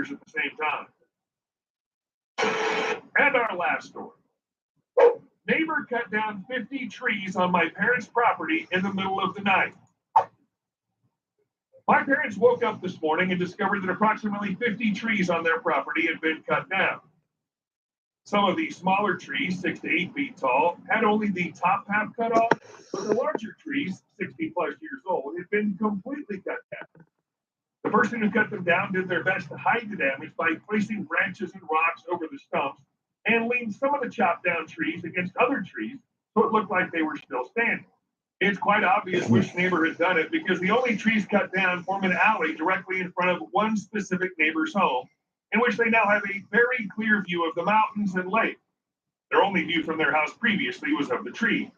neighbors at the same time. And our last story. Neighbor cut down 50 trees on my parents' property in the middle of the night. My parents woke up this morning and discovered that approximately 50 trees on their property had been cut down. Some of these smaller trees, 6 to 8 feet tall, had only the top half cut off, but the larger trees, 60 plus years old, had been completely cut down. The person who cut them down did their best to hide the damage by placing branches and rocks over the stumps and leaned some of the chopped down trees against other trees so it looked like they were still standing. It's quite obvious which neighbor had done it because the only trees cut down form an alley directly in front of one specific neighbor's home, in which they now have a very clear view of the mountains and lake. Their only view from their house previously was of the trees.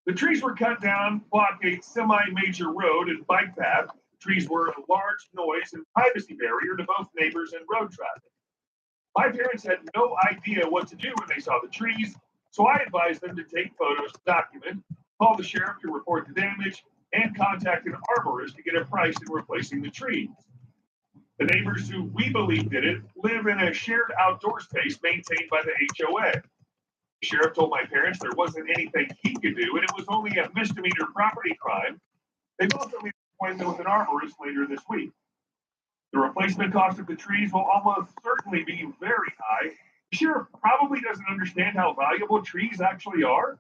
The trees were cut down, block a semi-major road and bike path. The trees were a large noise and privacy barrier to both neighbors and road traffic. My parents had no idea what to do when they saw the trees, so I advised them to take photos to document, call the sheriff to report the damage, and contact an arborist to get a price in replacing the trees. The neighbors who we believe did it live in a shared outdoor space maintained by the HOA. The sheriff told my parents there wasn't anything he could do, and it was only a misdemeanor property crime. They've also made an appointment with an arborist later this week. The replacement cost of the trees will almost certainly be very high. The sheriff probably doesn't understand how valuable trees actually are.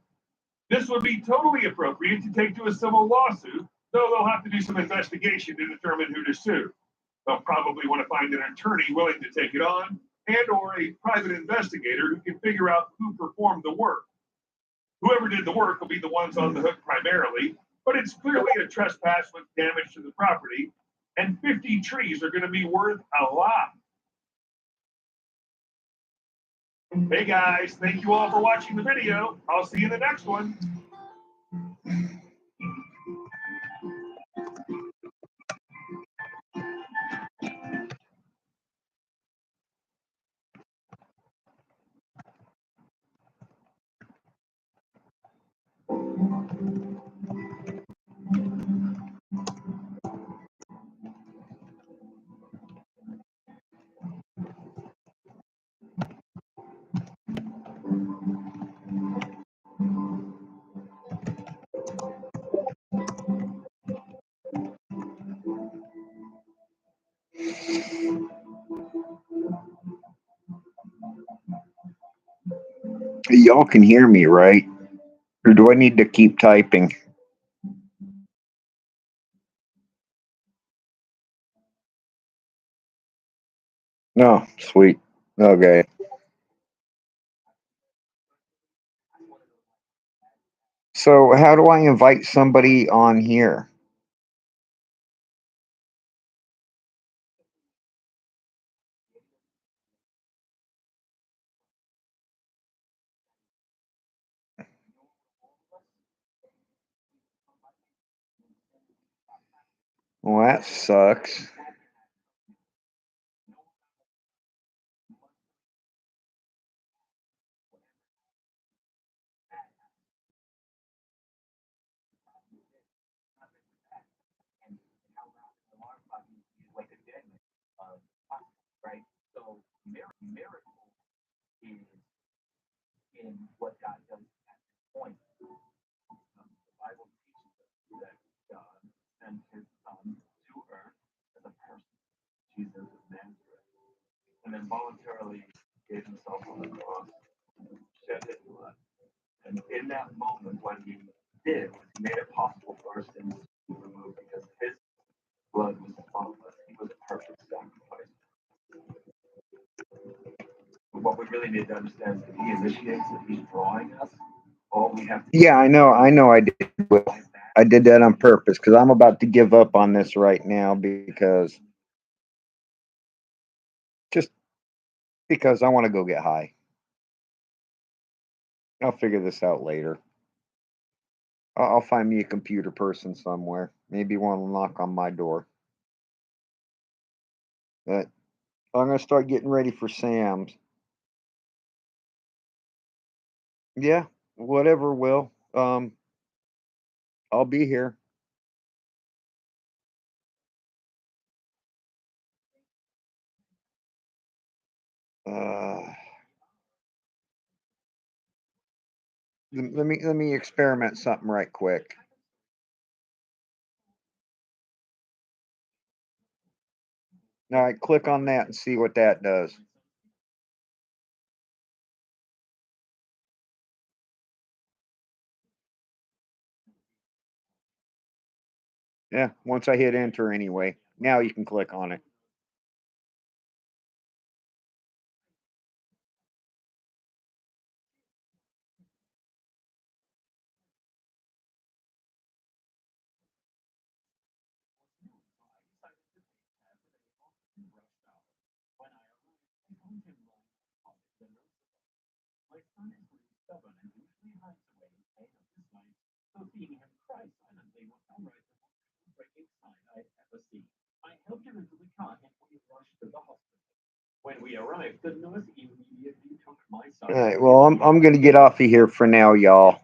This would be totally appropriate to take to a civil lawsuit, though they'll have to do some investigation to determine who to sue. They'll probably want to find an attorney willing to take it on and or a private investigator who can figure out who performed the work. Whoever did the work will be the ones on the hook primarily, but it's clearly a trespass with damage to the property, and 50 trees are going to be worth a lot. Hey guys, thank you all for watching the video. I'll see you in the next one. Y'all can hear me, right? Or do I need to keep typing? No, sweet. Okay. So, how do I invite somebody on here? Well, that sucks. Yeah, I know. I did. I did that on purpose because I'm about to give up on this right now because I want to go get high. I'll figure this out later. I'll find me a computer person somewhere. Maybe one will knock on my door. But I'm gonna start getting ready for Sam's. Yeah, whatever, Will. I'll be here. Let me experiment something right quick. All right, click on that and see what that does. Yeah, once I hit enter anyway. Now you can click on it. When we arrived, the nurse immediately took my son. All right, well, I'm gonna get off of here for now, y'all.